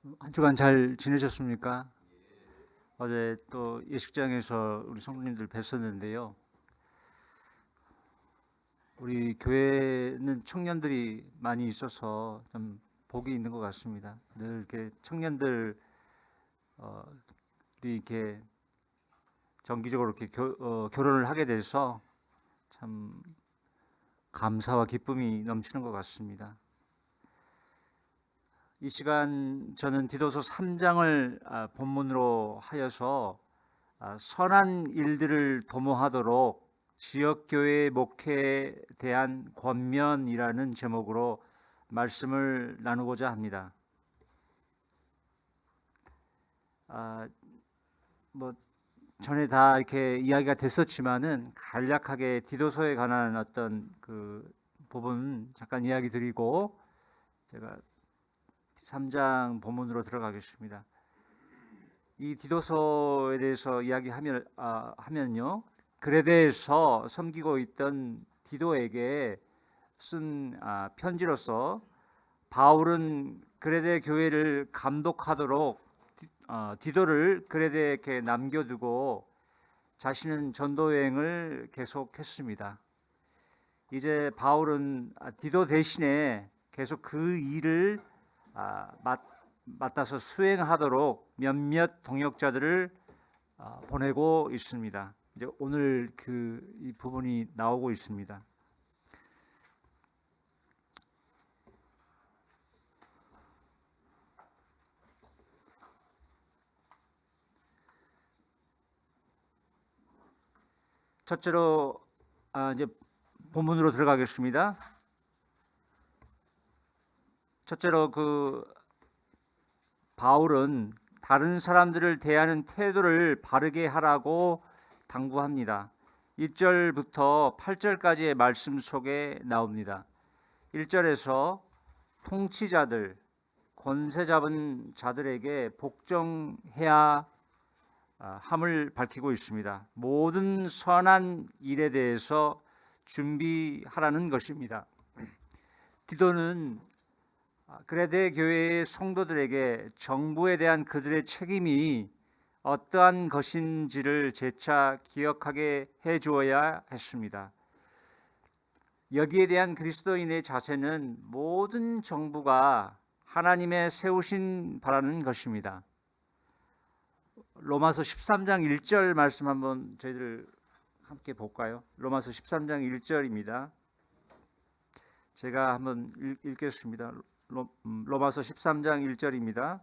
한 주간 잘 지내셨습니까? 어제 또 예식장에서 우리 성도님들 뵀었는데요. 우리 교회는 청년들이 많이 있어서 좀 복이 있는 것 같습니다. 늘 이렇게 청년들이 이렇게 정기적으로 이렇게 결혼을 하게 돼서 참 감사와 기쁨이 넘치는 것 같습니다. 이 시간 저는 디도서 3장을 본문으로 하여서 선한 일들을 도모하도록 지역교회 목회에 대한 권면이라는 제목으로 말씀을 나누고자 합니다. 뭐 전에 다 이렇게 이야기가 됐었지만은 간략하게 디도서에 관한 어떤 그 부분 잠깐 이야기 드리고 제가 3장 본문으로 들어가겠습니다. 이 디도서에 대해서 하면요, 그레데에서 섬기고 있던 디도에게 쓴 편지로서 바울은 그레데 교회를 감독하도록 디도를 그레데에 이렇게 남겨두고 자신은 전도 여행을 계속했습니다. 이제 바울은 디도 대신에 계속 그 일을 맡아서 수행하도록 몇몇 동역자들을 보내고 있습니다. 이제 오늘 이 부분이 나오고 있습니다. 첫째로 이제 본문으로 들어가겠습니다. 첫째로 바울은 다른 사람들을 대하는 태도를 바르게 하라고 당부합니다. 1절부터 8절까지의 말씀 속에 나옵니다. 1절에서 통치자들, 권세 잡은 자들에게 복종해야 함을 밝히고 있습니다. 모든 선한 일에 대해서 준비하라는 것입니다. 디도는 그레데 교회의 성도들에게 정부에 대한 그들의 책임이 어떠한 것인지를 재차 기억하게 해주어야 했습니다. 여기에 대한 그리스도인의 자세는 모든 정부가 하나님의 세우신 바라는 것입니다. 로마서 13장 1절 말씀 한번 저희들 함께 볼까요? 로마서 13장 1절입니다. 제가 한번 읽겠습니다. 로마서 13장 1절입니다.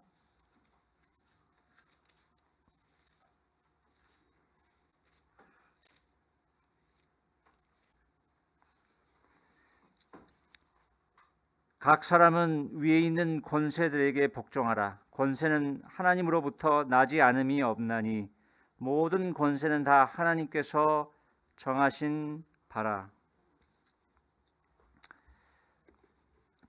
각 사람은 위에 있는 권세들에게 복종하라. 권세는 하나님으로부터 나지 않음이 없나니 모든 권세는 다 하나님께서 정하신 바라.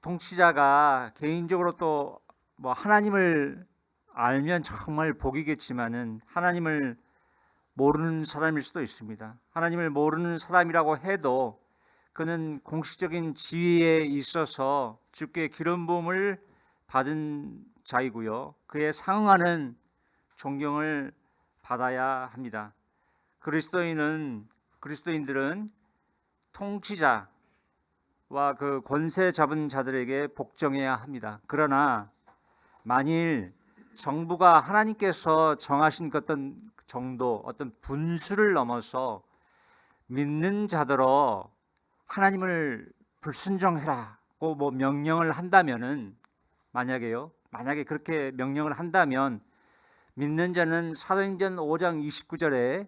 통치자가 개인적으로 또 하나님을 알면 정말 복이겠지만은 하나님을 모르는 사람일 수도 있습니다. 하나님을 모르는 사람이라고 해도 그는 공식적인 지위에 있어서 주께 기름 부음을 받은 자이고요. 그에 상응하는 존경을 받아야 합니다. 그리스도인들은 통치자와 그 권세 잡은 자들에게 복종해야 합니다. 그러나 만일 정부가 하나님께서 정하신 어떤 정도, 어떤 분수를 넘어서 믿는 자들어 하나님을 불순종해라고 명령을 한다면은 만약에 그렇게 명령을 한다면 믿는 자는 사도행전 5장 29절에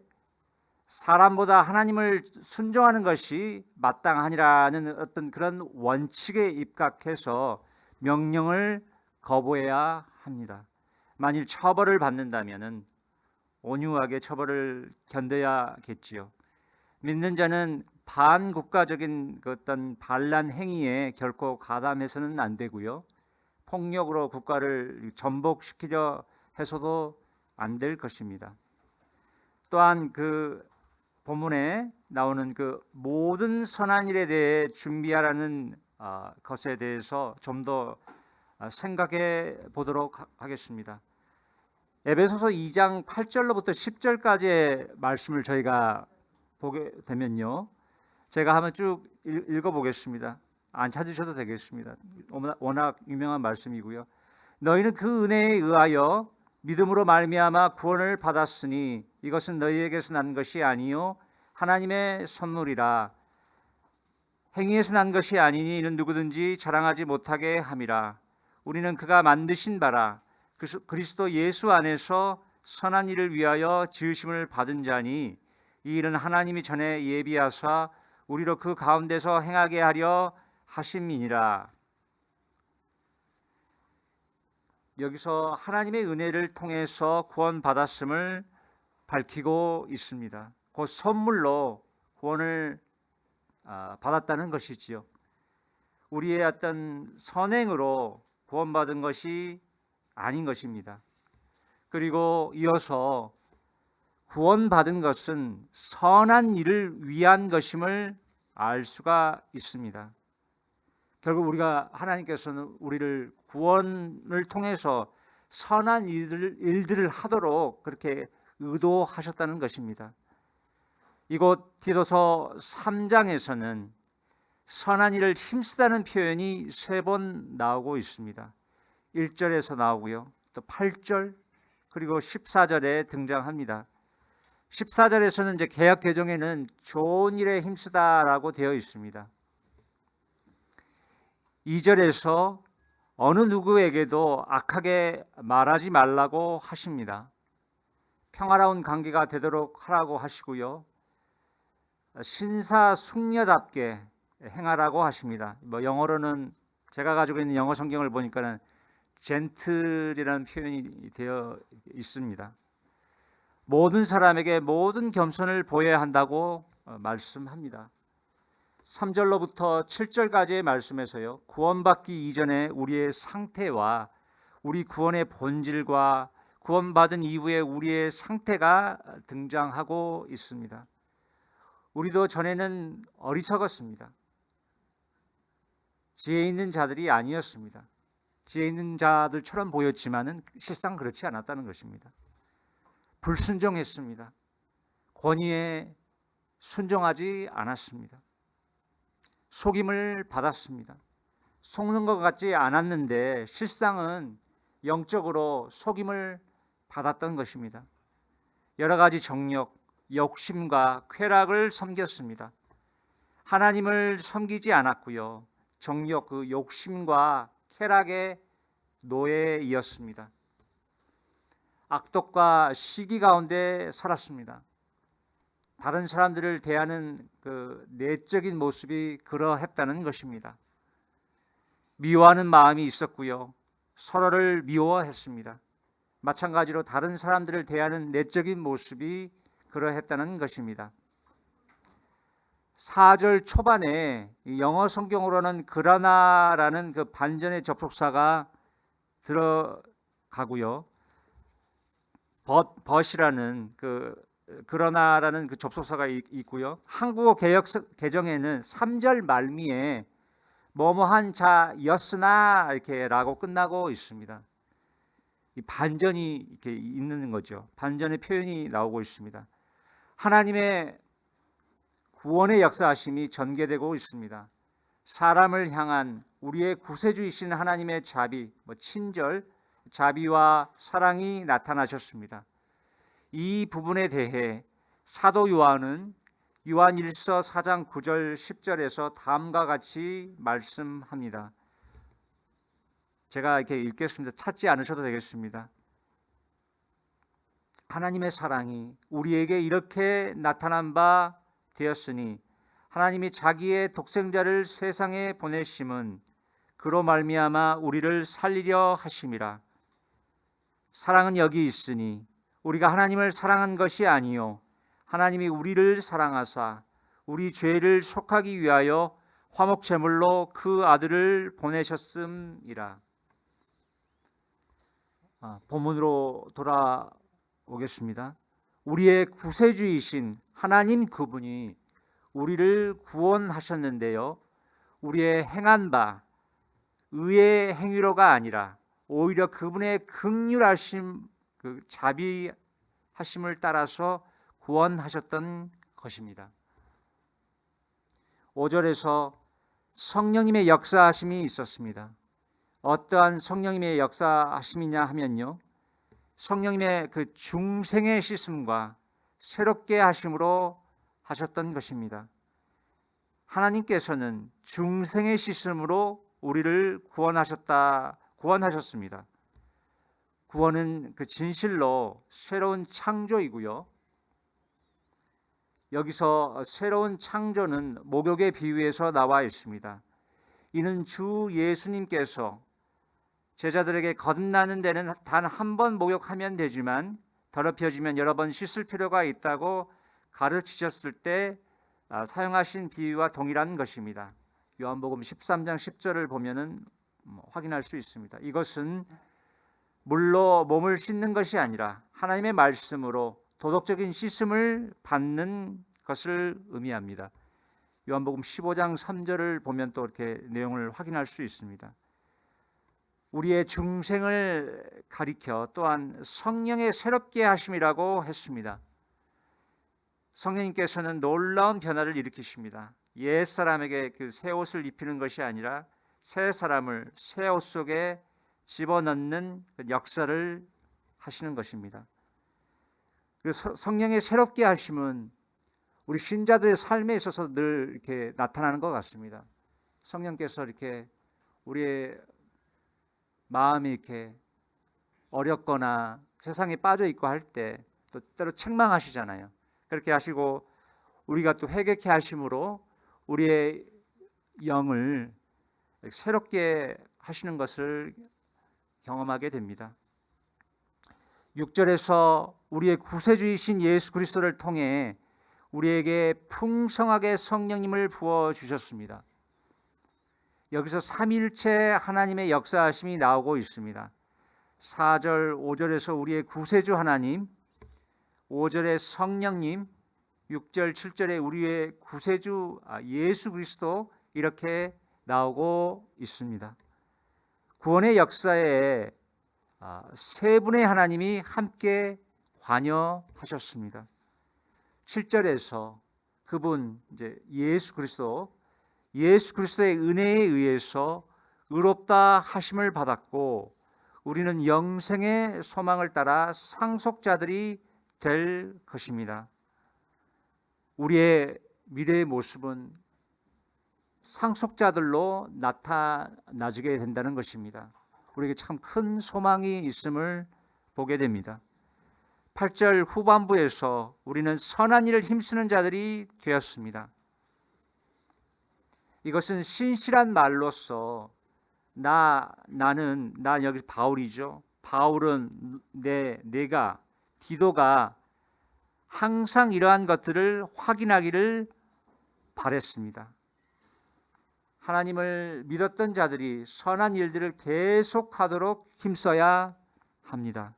사람보다 하나님을 순종하는 것이 마땅하니라는 어떤 그런 원칙에 입각해서 명령을 거부해야 합니다. 만일 처벌을 받는다면은 온유하게 처벌을 견뎌야겠지요. 믿는 자는 반국가적인 어떤 반란 행위에 결코 가담해서는 안 되고요. 폭력으로 국가를 전복시키려 해서도 안 될 것입니다. 또한 그 본문에 나오는 그 모든 선한 일에 대해 준비하라는 것에 대해서 좀 더 생각해 보도록 하겠습니다. 에베소서 2장 8절로부터 10절까지의 말씀을 저희가 보게 되면요, 제가 한번 쭉 읽어보겠습니다. 안 찾으셔도 되겠습니다. 워낙 유명한 말씀이고요. 너희는 그 은혜에 의하여 믿음으로 말미암아 구원을 받았으니 이것은 너희에게서 난 것이 아니요 하나님의 선물이라. 행위에서 난 것이 아니니 이는 누구든지 자랑하지 못하게 함이라. 우리는 그가 만드신 바라 그리스도 예수 안에서 선한 일을 위하여 지으심을 받은 자니 이 일은 하나님이 전에 예비하사 우리로 그 가운데서 행하게 하려 하심이니라. 여기서 하나님의 은혜를 통해서 구원받았음을 밝히고 있습니다. 그 선물로 구원을 받았다는 것이지요. 우리의 어떤 선행으로 구원받은 것이 아닌 것입니다. 그리고 이어서 구원받은 것은 선한 일을 위한 것임을 알 수가 있습니다. 결국 우리가 하나님께서는 우리를 구원을 통해서 선한 일들을 하도록 그렇게 의도하셨다는 것입니다. 이곳 디도서 3장에서는 선한 일을 힘쓰다는 표현이 3번 나오고 있습니다. 1절에서 나오고요, 또 8절 그리고 14절에 등장합니다. 14절에서는 이제 개역 개정에는 좋은 일에 힘쓰다라고 되어 있습니다. 2절에서 어느 누구에게도 악하게 말하지 말라고 하십니다. 평화로운 관계가 되도록 하라고 하시고요, 신사숙녀답게 행하라고 하십니다. 영어로는 제가 가지고 있는 영어 성경을 보니까는 젠틀이라는 표현이 되어 있습니다. 모든 사람에게 모든 겸손을 보여야 한다고 말씀합니다. 3절로부터 7절까지의 말씀에서요, 구원받기 이전에 우리의 상태와 우리 구원의 본질과 구원받은 이후에 우리의 상태가 등장하고 있습니다. 우리도 전에는 어리석었습니다. 지혜 있는 자들이 아니었습니다. 지혜 있는 자들처럼 보였지만은 실상 그렇지 않았다는 것입니다. 불순종했습니다. 권위에 순종하지 않았습니다. 속임을 받았습니다. 속는 것 같지 않았는데 실상은 영적으로 속임을 받았던 것입니다. 여러 가지 정욕, 욕심과 쾌락을 섬겼습니다. 하나님을 섬기지 않았고요, 정욕, 그 욕심과 쾌락의 노예이었습니다. 악독과 시기 가운데 살았습니다. 다른 사람들을 대하는 그 내적인 모습이 그러했다는 것입니다. 미워하는 마음이 있었고요, 서로를 미워했습니다. 마찬가지로 다른 사람들을 대하는 내적인 모습이 그러했다는 것입니다. 4절 초반에 영어 성경으로는 그러나라는 그 반전의 접속사가 들어가고요, but이라는 그러나라는 그 접속사가 있고요, 한국어 개역 개정에는 3절 말미에 뭐뭐한 자였으나 이렇게라고 끝나고 있습니다. 이 반전이 이렇게 있는 거죠. 반전의 표현이 나오고 있습니다. 하나님의 구원의 역사하심이 전개되고 있습니다. 사람을 향한 우리의 구세주이신 하나님의 자비, 친절, 자비와 사랑이 나타나셨습니다. 이 부분에 대해 사도 요한은 요한일서 4장 9절 10절에서 다음과 같이 말씀합니다. 제가 이렇게 읽겠습니다. 찾지 않으셔도 되겠습니다. 하나님의 사랑이 우리에게 이렇게 나타난 바 되었으니 하나님이 자기의 독생자를 세상에 보내심은 그로 말미암아 우리를 살리려 하심이라. 사랑은 여기 있으니 우리가 하나님을 사랑한 것이 아니요 하나님이 우리를 사랑하사 우리 죄를 속하기 위하여 화목 제물로 그 아들을 보내셨음이라. 본문으로 돌아오겠습니다. 우리의 구세주이신 하나님 그분이 우리를 구원하셨는데요, 우리의 행한 바 의의 행위로가 아니라 오히려 그분의 긍휼하심, 그 자비하심을 따라서 구원하셨던 것입니다. 5절에서 성령님의 역사하심이 있었습니다. 어떠한 성령님의 역사하심이냐 하면요, 성령님의 그 중생의 씻음과 새롭게 하심으로 하셨던 것입니다. 하나님께서는 중생의 씻음으로 우리를 구원하셨습니다. 구원은 그 진실로 새로운 창조이고요. 여기서 새로운 창조는 목욕의 비유에서 나와 있습니다. 이는 주 예수님께서 제자들에게 거듭나는 데는 단 한 번 목욕하면 되지만 더럽혀지면 여러 번 씻을 필요가 있다고 가르치셨을 때 사용하신 비유와 동일한 것입니다. 요한복음 13장 10절을 보면은 확인할 수 있습니다. 이것은 물로 몸을 씻는 것이 아니라 하나님의 말씀으로 도덕적인 씻음을 받는 것을 의미합니다. 요한복음 15장 3절을 보면 또 이렇게 내용을 확인할 수 있습니다. 우리의 중생을 가리켜 또한 성령의 새롭게 하심이라고 했습니다. 성령님께서는 놀라운 변화를 일으키십니다. 옛 사람에게 그 새 옷을 입히는 것이 아니라 새 사람을 새 옷 속에 집어넣는 역사를 하시는 것입니다. 성령의 새롭게 하심은 우리 신자들의 삶에 있어서 늘 이렇게 나타나는 것 같습니다. 성령께서 이렇게 우리의 마음이 이렇게 어렵거나 세상에 빠져 있고 할 때 또 때로 책망하시잖아요. 그렇게 하시고 우리가 또 회개케 하심으로 우리의 영을 새롭게 하시는 것을 경험하게 됩니다. 6절에서 우리의 구세주이신 예수 그리스도를 통해 우리에게 풍성하게 성령님을 부어주셨습니다. 여기서 삼위일체 하나님의 역사하심이 나오고 있습니다. 4절, 5절에서 우리의 구세주 하나님, 5절에 성령님, 6절, 7절에 우리의 구세주 예수 그리스도 이렇게 나오고 있습니다. 구원의 역사에 세 분의 하나님이 함께 관여하셨습니다. 7절에서 그분 이제 예수 그리스도의 은혜에 의해서 의롭다 하심을 받았고 우리는 영생의 소망을 따라 상속자들이 될 것입니다. 우리의 미래의 모습은 상속자들로 나타나지게 된다는 것입니다. 우리에게 참 큰 소망이 있음을 보게 됩니다. 8절 후반부에서 우리는 선한 일을 힘쓰는 자들이 되었습니다. 이것은 신실한 말로서 나는 여기 바울이죠. 바울은 내가 디도가 항상 이러한 것들을 확인하기를 바랬습니다. 하나님을 믿었던 자들이 선한 일들을 계속하도록 힘써야 합니다.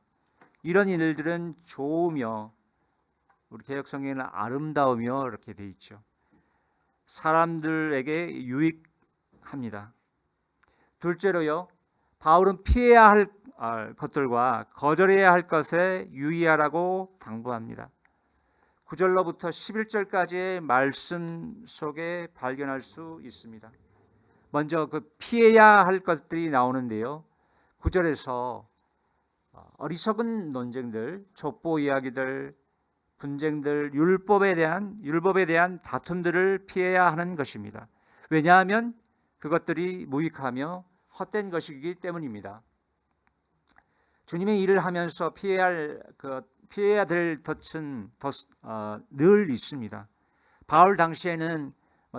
이런 일들은 좋으며 우리 개역성경에는 아름다우며 이렇게 돼 있죠. 사람들에게 유익합니다. 둘째로요, 바울은 피해야 할 것들과 거절해야 할 것에 유의하라고 당부합니다. 9절로부터 11절까지의 말씀 속에 발견할 수 있습니다. 먼저 그 피해야 할 것들이 나오는데요. 9절에서 어리석은 논쟁들, 족보 이야기들, 분쟁들, 율법에 대한 다툼들을 피해야 하는 것입니다. 왜냐하면 그것들이 무익하며 헛된 것이기 때문입니다. 주님의 일을 하면서 피해야 될 덫은 늘 있습니다. 바울 당시에는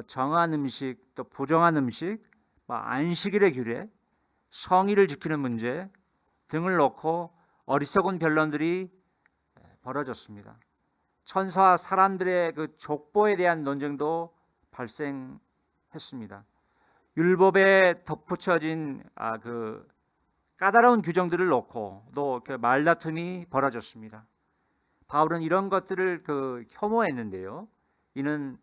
정한 음식, 또 부정한 음식, 안식일의 규례, 성의를 지키는 문제 등을 놓고 어리석은 변론들이 벌어졌습니다. 천사와 사람들의 그 족보에 대한 논쟁도 발생했습니다. 율법에 덧붙여진 그 까다로운 규정들을 놓고 또 말다툼이 벌어졌습니다. 바울은 이런 것들을 혐오했는데요. 이는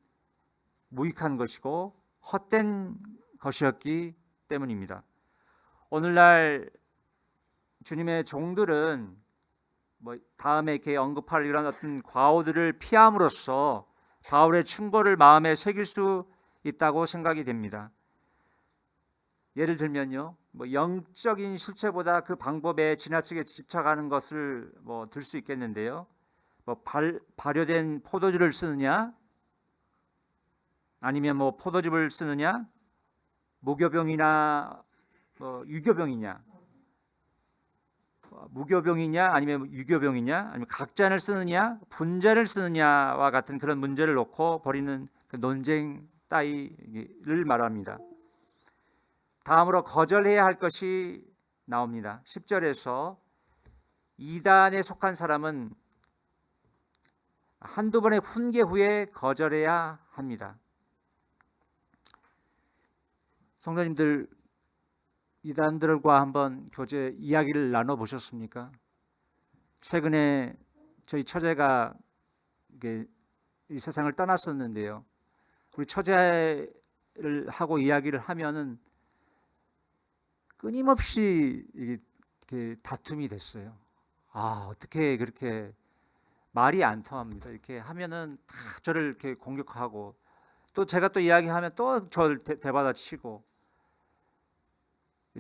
무익한 것이고 헛된 것이었기 때문입니다. 오늘날 주님의 종들은 다음에 이렇게 언급할 이런 어떤 과오들을 피함으로써 바울의 충고를 마음에 새길 수 있다고 생각이 됩니다. 예를 들면요, 영적인 실체보다 그 방법에 지나치게 집착하는 것을 들 수 있겠는데요. 발효된 포도주를 쓰느냐, 아니면 포도즙을 쓰느냐, 무교병이나 유교병이냐, 무교병이냐 아니면 유교병이냐, 아니면 각잔을 쓰느냐 분잔을 쓰느냐와 같은 그런 문제를 놓고 벌이는 그 논쟁 따위를 말합니다. 다음으로 거절해야 할 것이 나옵니다. 10절에서 이단에 속한 사람은 한두 번의 훈계 후에 거절해야 합니다. 성도님들, 이단들과 한번 교제 이야기를 나눠보셨습니까? 최근에 저희 처제가 이 세상을 떠났었는데요. 우리 처제를 하고 이야기를 하면은 끊임없이 다툼이 됐어요. 어떻게 그렇게 말이 안 통합니다. 이렇게 하면은 다 저를 이렇게 공격하고, 또 제가 또 이야기하면 또 저를 대받아치고,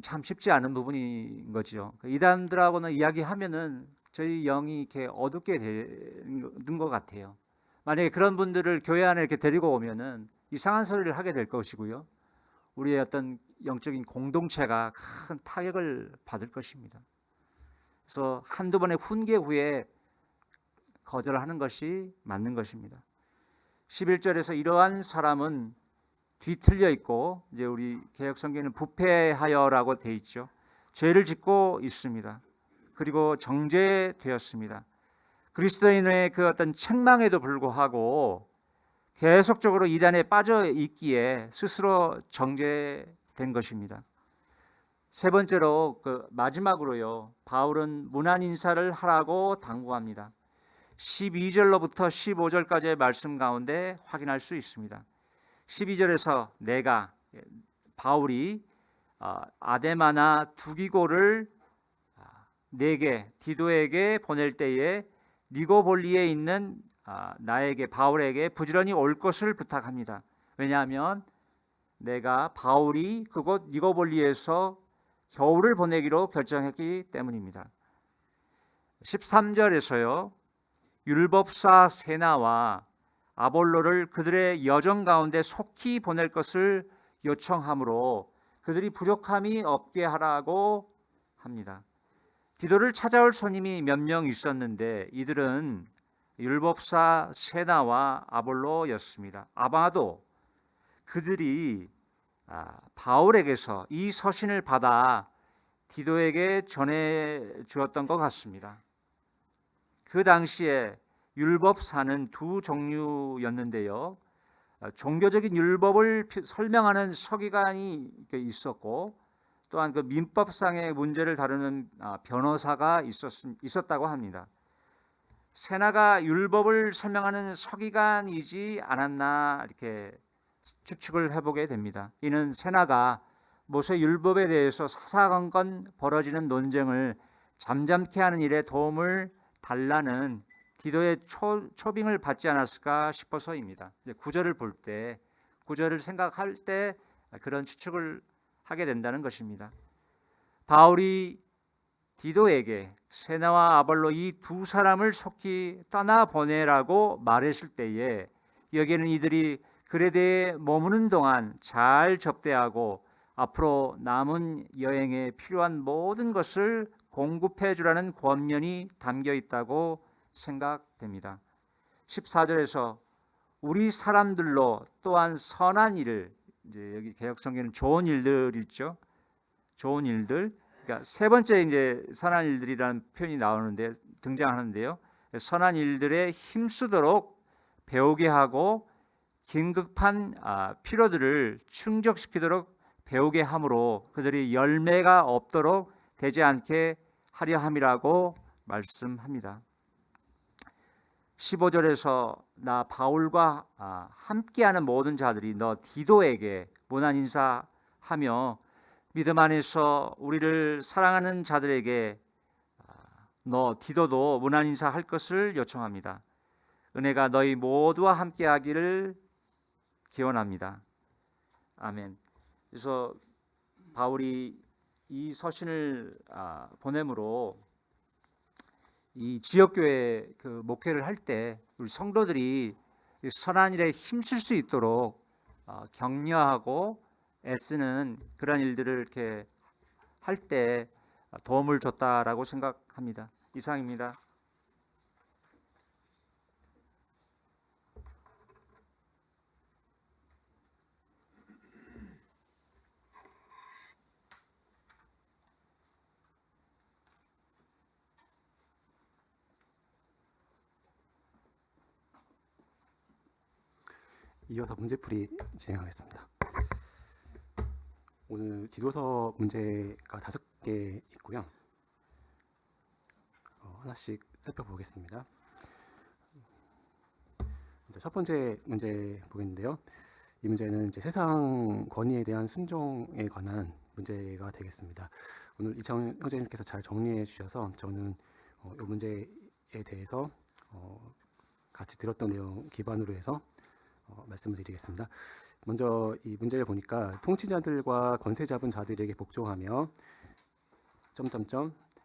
참 쉽지 않은 부분인 거죠. 이단들하고는 이야기하면은 저희 영이 이렇게 어둡게 되는 것 같아요. 만약에 그런 분들을 교회 안에 이렇게 데리고 오면은 이상한 소리를 하게 될 것이고요. 우리의 어떤 영적인 공동체가 큰 타격을 받을 것입니다. 그래서 한두 번의 훈계 후에 거절하는 것이 맞는 것입니다. 11절에서 이러한 사람은 뒤틀려 있고, 이제 우리 개역 성경에는 부패하여라고 돼 있죠. 죄를 짓고 있습니다. 그리고 정죄되었습니다. 그리스도인의 그 어떤 책망에도 불구하고 계속적으로 이단에 빠져 있기에 스스로 정죄된 것입니다. 세 번째로 마지막으로요, 바울은 문안 인사를 하라고 당부합니다. 12절로부터 15절까지의 말씀 가운데 확인할 수 있습니다. 12절에서 바울이 아데마나 두기고를 내게 디도에게 보낼 때에 니고볼리에 있는 바울에게 부지런히 올 것을 부탁합니다. 왜냐하면 바울이 그곳 니고볼리에서 겨울을 보내기로 결정했기 때문입니다. 13절에서요, 율법사 세나와 아볼로를 그들의 여정 가운데 속히 보낼 것을 요청하므로 그들이 부족함이 없게 하라고 합니다. 디도를 찾아올 손님이 몇 명 있었는데 이들은 율법사 세나와 아볼로였습니다. 아마도 그들이 바울에게서 이 서신을 받아 디도에게 전해 주었던 것 같습니다. 그 당시에 율법사는 두 종류였는데요. 종교적인 율법을 설명하는 서기관이 있었고, 또한 그 민법상의 문제를 다루는 변호사가 있었다고 합니다. 세나가 율법을 설명하는 서기관이지 않았나 이렇게 추측을 해보게 됩니다. 이는 세나가 모세 율법에 대해서 사사건건 벌어지는 논쟁을 잠잠케 하는 일에 도움을 달라는 디도의 초빙을 받지 않았을까 싶어서입니다. 구절을 볼 때, 구절을 생각할 때 그런 추측을 하게 된다는 것입니다. 바울이 디도에게 세나와 아볼로 이 두 사람을 속히 떠나보내라고 말했을 때에 여기에는 이들이 그레데에 머무는 동안 잘 접대하고 앞으로 남은 여행에 필요한 모든 것을 공급해 주라는 권면이 담겨 있다고 생각됩니다. 14절에서 우리 사람들로 또한 선한 일을, 이제 여기 개역성경에는 좋은 일들 있죠. 좋은 일들. 그러니까 세 번째 이제 선한 일들이라는 표현이 나오는데 등장하는데요. 선한 일들에 힘쓰도록 배우게 하고 긴급한 필요들을 충족시키도록 배우게 함으로 그들이 열매가 없도록 되지 않게 하려 함이라고 말씀합니다. 15절에서 나 바울과 함께하는 모든 자들이 너 디도에게 문안 인사하며 믿음 안에서 우리를 사랑하는 자들에게 너 디도도 문안 인사할 것을 요청합니다. 은혜가 너희 모두와 함께하기를 기원합니다. 아멘. 그래서 바울이 이 서신을 보냄으로 이 지역교회 그 목회를 할 때 우리 성도들이 선한 일에 힘쓸 수 있도록 격려하고 애쓰는 그런 일들을 이렇게 할 때 도움을 줬다라고 생각합니다. 이상입니다. 이어서 문제풀이 진행하겠습니다. 오늘 디도서 문제가 5개 있고요. 하나씩 살펴보겠습니다. 첫 번째 문제 보겠는데요. 이 문제는 이제 세상 권위에 대한 순종에 관한 문제가 되겠습니다. 오늘 이창훈 형제님께서 잘 정리해 주셔서 저는 이 문제에 대해서 같이 들었던 내용 기반으로 해서 말씀을 드리겠습니다. 먼저 이 문제를 보니까 통치자들과 권세 잡은 자들에게 복종하며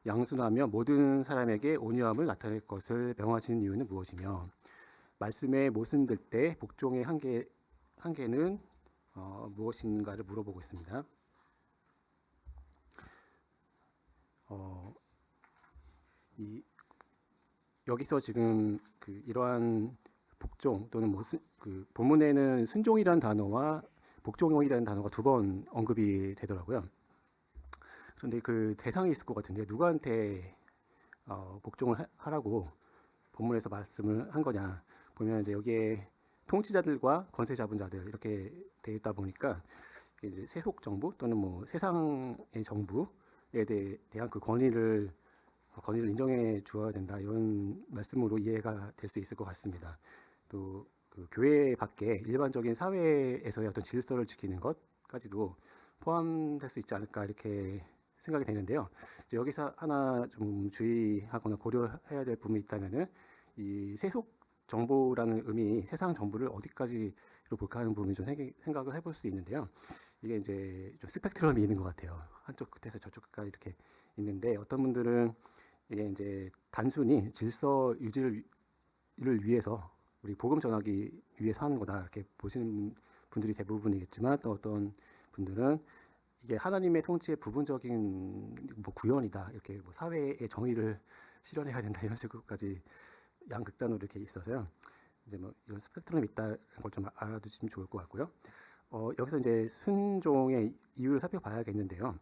양순하며 모든 사람에게 온유함을 나타낼 것을 명하시는 이유는 무엇이며 말씀에 모순될 때 복종의 한계는 무엇인가를 물어보고 있습니다. 여기서 지금 이러한 복종 또는 본문에는 순종이라는 단어와 복종이라는 단어가 2번 언급이 되더라고요. 그런데 그 대상이 있을 것 같은데 누구한테 복종을 하라고 본문에서 말씀을 한 거냐 보면 이제 여기에 통치자들과 권세 잡은 자들 이렇게 되어 있다 보니까 이제 세속 정부 또는 뭐 세상의 정부에 대한 그 권위를 인정해 주어야 된다 이런 말씀으로 이해가 될 수 있을 것 같습니다. 또 그 교회 밖에 일반적인 사회에서의 어떤 질서를 지키는 것까지도 포함될 수 있지 않을까 이렇게 생각이 되는데요. 이제 여기서 하나 좀 주의하거나 고려해야 될 부분이 있다면은 이 세속 정보라는 의미, 세상 정보를 어디까지로 볼까 하는 부분이 좀 생각을 해볼 수 있는데요. 이게 이제 좀 스펙트럼이 있는 것 같아요. 한쪽 끝에서 저쪽 끝까지 이렇게 있는데 어떤 분들은 이게 이제 단순히 질서 유지를 위해서 우리 복음 전하기 위해서 하는 거다 이렇게 보시는 분들이 대부분이겠지만 또 어떤 분들은 이게 하나님의 통치의 부분적인 뭐 구현이다 이렇게 뭐 사회의 정의를 실현해야 된다 이런 식으로까지 양극단으로 이렇게 있어서요. 이제 뭐 이런 스펙트럼이 있다는 걸 좀 알아두시면 좋을 것 같고요. 여기서 이제 순종의 이유를 살펴봐야겠는데요.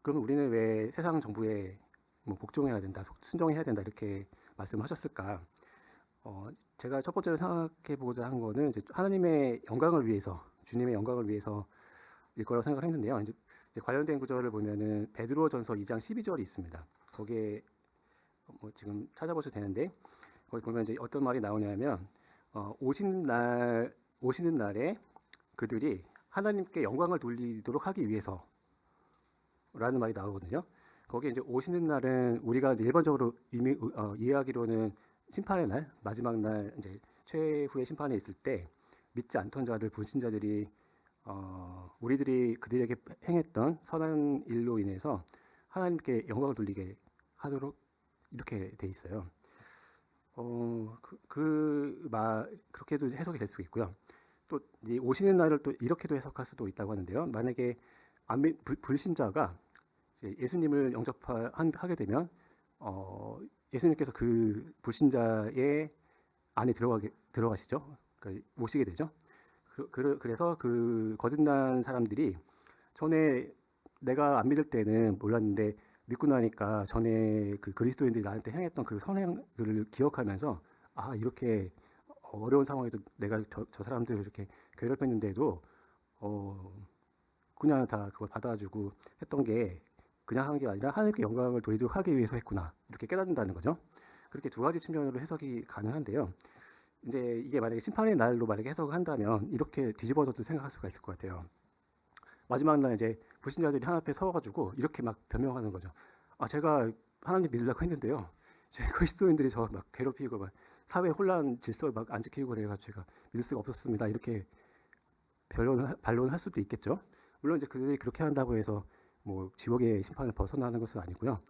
그러면 우리는 왜 세상 정부에 뭐 복종해야 된다, 순종해야 된다 이렇게 말씀하셨을까? 제가 첫 번째로 생각해보고자 한 거는 이제 하나님의 영광을 위해서, 주님의 영광을 위해서일 거라고 생각을 했는데요. 이제 관련된 구절을 보면은 베드로전서 2장 12절이 있습니다. 거기에 뭐 지금 찾아보셔도 되는데 거기 보면 이제 어떤 말이 나오냐면 오시는 날에 그들이 하나님께 영광을 돌리도록 하기 위해서라는 말이 나오거든요. 거기에 이제 오시는 날은 우리가 이제 일반적으로 이해하기로는 심판의 날, 마지막 날 이제 최후의 심판에 있을 때 믿지 않던 자들, 불신자들이 우리들이 그들에게 행했던 선한 일로 인해서 하나님께 영광을 돌리게 하도록 이렇게 돼 있어요. 그렇게도 해석이 될 수 있고요. 또 이제 오시는 날을 또 이렇게도 해석할 수도 있다고 하는데요. 만약에 불신자가 이제 예수님을 영접하게 되면 예수님께서 그 불신자의 안에 들어가시죠. 그러니까 모시게 되죠. 그래서 그 거듭난 사람들이 전에 내가 안 믿을 때는 몰랐는데 믿고 나니까 전에 그 그리스도인들이 나한테 행했던 그 선행들을 기억하면서 이렇게 어려운 상황에도 내가 저 사람들을 이렇게 괴롭혔는데도 그냥 다 그걸 받아주고 했던 게 그냥 한 게 아니라 하나님께 영광을 돌리도록 하기 위해서 했구나 이렇게 깨닫는다는 거죠. 그렇게 2가지 측면으로 해석이 가능한데요. 이제 이게 만약에 심판의 날로 만약에 해석을 한다면 이렇게 뒤집어져도 생각할 수가 있을 것 같아요. 마지막 날 이제 불신자들이 하나님 앞에 서가지고 이렇게 막 변명하는 거죠. 제가 하나님 믿으려고 했는데요. 제 그리스도인들이 저 막 괴롭히고 막 사회 혼란 질서를 막 안 지키고 그래가지고 제가 믿을 수가 없었습니다. 이렇게 반론을 할 수도 있겠죠. 물론 이제 그들이 그렇게 한다고 해서 뭐 지옥의 심판을 벗어나는 것은 아니고요.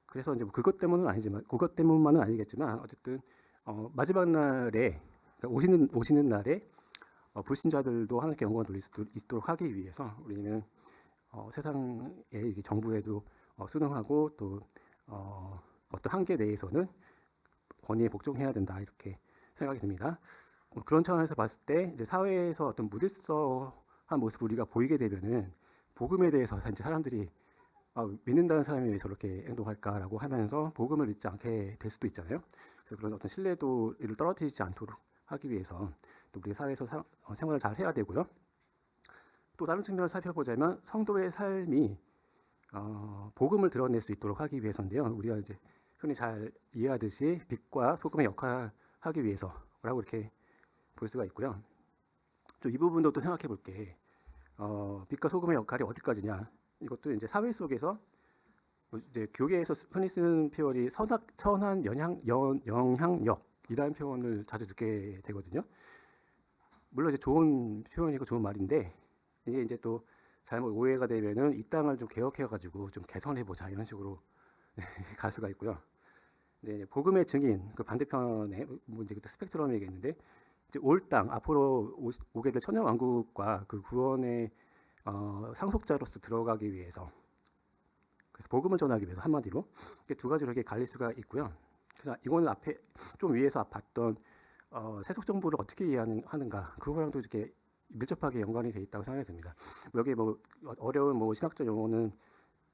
그래서 이제 뭐 그것 때문은 아니지만 그것 때문만은 아니겠지만 어쨌든 마지막 날에 그러니까 오시는 날에 불신자들도 하나님께 영광을 돌릴 수 있도록 하기 위해서 우리는 세상의 정부에도 순응하고 또 어떤 한계 내에서는 권위에 복종해야 된다 이렇게 생각이 듭니다. 그런 차원에서 봤을 때 이제 사회에서 어떤 무질서한 모습을 우리가 보이게 되면은 복음에 대해서 이제 사람들이 믿는다는 사람이 왜 저렇게 행동할까라고 하면서 복음을 믿지 않게 될 수도 있잖아요. 그래서 그런 어떤 신뢰도를 떨어뜨리지 않도록 하기 위해서 또 우리 사회에서 생활을 잘 해야 되고요. 또 다른 측면을 살펴보자면 성도의 삶이 복음을 드러낼 수 있도록 하기 위해서인데요. 우리가 이제 흔히 잘 이해하듯이 빛과 소금의 역할을 하기 위해서라고 이렇게 볼 수가 있고요. 또 이 부분도 또 생각해 볼게. 빛과 소금의 역할이 어디까지냐? 이것도 이제 사회 속에서 이제 교계에서 흔히 쓰는 표현이 선한 영향력이라는 표현을 자주 듣게 되거든요. 물론 이제 좋은 표현이고 좋은 말인데 이게 이제 또 잘못 오해가 되면은 이 땅을 좀 개혁해가지고 좀 개선해보자 이런 식으로 갈 수가 있고요. 이제 복음의 증인 그 반대편에 뭐 이제 그때 스펙트럼이겠는데 이제 올 땅 앞으로 오게 될 천년 왕국과 그 구원의 상속자로서 들어가기 위해서 그래서 복음을 전하기 위해서 한마디로 이렇게 두 가지로 이렇게 갈릴 수가 있고요. 그래서 이거는 앞에 좀 위에서 봤던 세속 정부를 어떻게 이해하는가 그거랑도 이렇게 밀접하게 연관이 돼 있다고 생각이 듭니다. 여기 뭐 어려운 뭐 신학적 용어는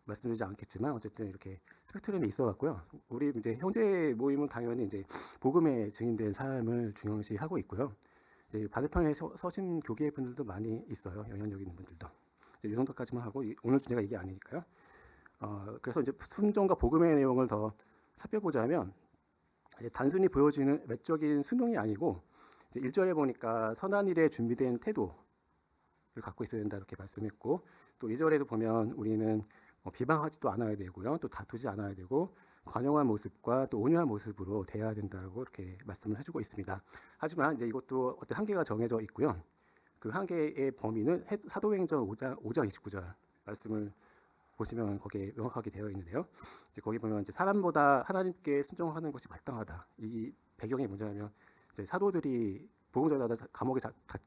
말씀드리지 않겠지만 어쨌든 이렇게 스펙트럼이 있어갖고요. 우리 이제 형제 모임은 당연히 이제 복음의 증인된 삶을 중요시하고 있고요. 이제 반대편에 서신 교계 분들도 많이 있어요. 영향력 있는 분들도. 이제 이 정도까지만 하고 오늘 주제가 이게 아니니까요. 그래서 이제 순종과 복음의 내용을 더 살펴보자면 이제 단순히 보여지는 외적인 순종이 아니고 이제 1절에 보니까 선한 일에 준비된 태도를 갖고 있어야 된다 이렇게 말씀했고 또 2절에도 보면 우리는 비방하지도 않아야 되고요. 또 다투지 않아야 되고 관용한 모습과 또 온유한 모습으로 대해야 된다고 이렇게 말씀을 해주고 있습니다. 하지만 이제 이것도 어떤 한계가 정해져 있고요. 그 한계의 범위는 사도행전 5장 29절 말씀을 보시면 거기에 명확하게 되어 있는데요. 이제 거기 보면 이제 사람보다 하나님께 순종하는 것이 마땅하다. 이 배경이 뭐냐면 이제 사도들이 복음 전하다 감옥에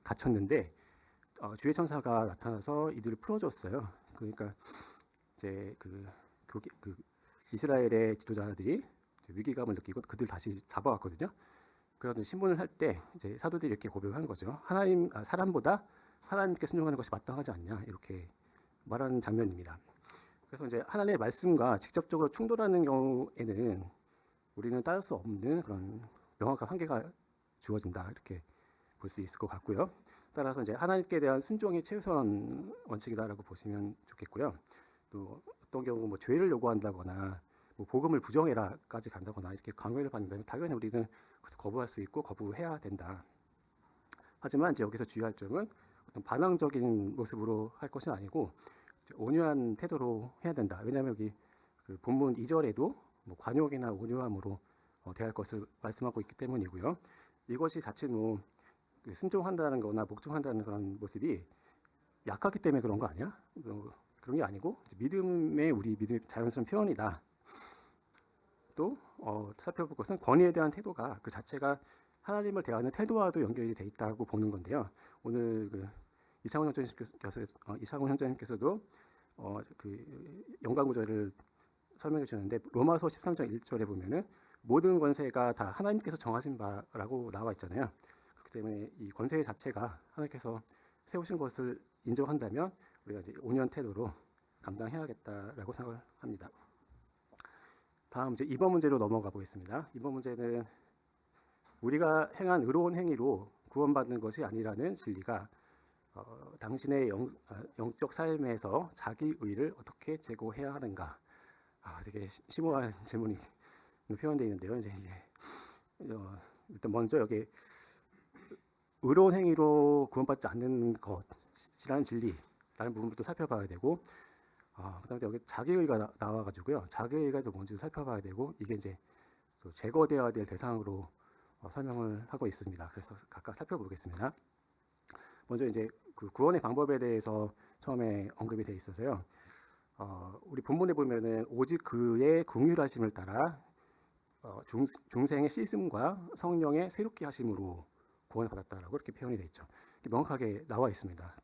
갇혔는데 주의 천사가 나타나서 이들을 풀어줬어요. 그러니까 이제 그 이스라엘의 지도자들이 위기감을 느끼고 그들 다시 잡아왔거든요. 그런 신문을 할 때 이제 사도들이 이렇게 고백한 거죠. 사람보다 하나님께 순종하는 것이 마땅하지 않냐 이렇게 말하는 장면입니다. 그래서 이제 하나님의 말씀과 직접적으로 충돌하는 경우에는 우리는 따를 수 없는 그런 명확한 한계가 주어진다 이렇게 볼 수 있을 것 같고요. 따라서 이제 하나님께 대한 순종이 최우선 원칙이다라고 보시면 좋겠고요. 또 어떤 경우 뭐 죄를 요구한다거나 뭐 복음을 부정해라까지 간다거나 이렇게 강요를 받는다면 당연히 우리는 거부할 수 있고 거부해야 된다. 하지만 이제 여기서 주의할 점은 어떤 반항적인 모습으로 할 것이 아니고 온유한 태도로 해야 된다. 왜냐하면 여기 그 본문 2절에도 뭐 관용이나 온유함으로 대할 것을 말씀하고 있기 때문이고요. 이것이 자칫 뭐 순종한다는 거나 복종한다는 그런 모습이 약하기 때문에 그런 거 아니야? 그런 게 아니고 믿음의 우리 믿음의 자연스러운 표현이다. 또 살펴볼 것은 권위에 대한 태도가 그 자체가 하나님을 대하는 태도와도 연결이 돼 있다고 보는 건데요. 오늘 그 이상훈 형제님께서도 그 연관 구절을 설명해 주셨는데 로마서 13장 1절에 보면은 모든 권세가 다 하나님께서 정하신 바라고 나와 있잖아요. 그렇기 때문에 이 권세 자체가 하나님께서 세우신 것을 인정한다면 우리가 이제 온유한 태도로 감당해야겠다라고 생각을 합니다. 다음 이제 2번 문제로 넘어가 보겠습니다. 2번 문제는 우리가 행한 의로운 행위로 구원받는 것이 아니라는 진리가 당신의 영적 삶에서 자기 의를 어떻게 제고해야 하는가? 되게 심오한 질문이 표현되어 있는데요. 이제 일단 먼저 여기 의로운 행위로 구원받지 않는 것이라는 진리 라는 부분부터 살펴봐야 되고, 그다음에 여기 자기의가 나와가지고요. 자기의가 또 뭔지도 살펴봐야 되고, 이게 이제 또 제거되어야 될 대상으로 설명을 하고 있습니다. 그래서 각각 살펴보겠습니다. 먼저 이제 그 구원의 방법에 대해서 처음에 언급이 돼 있어서요. 우리 본문에 보면은 오직 그의 긍휼하심을 따라 중생의 씻음과 성령의 새롭게 하심으로 구원을 받았다라고 이렇게 표현이 되어 있죠. 명확하게 나와 있습니다.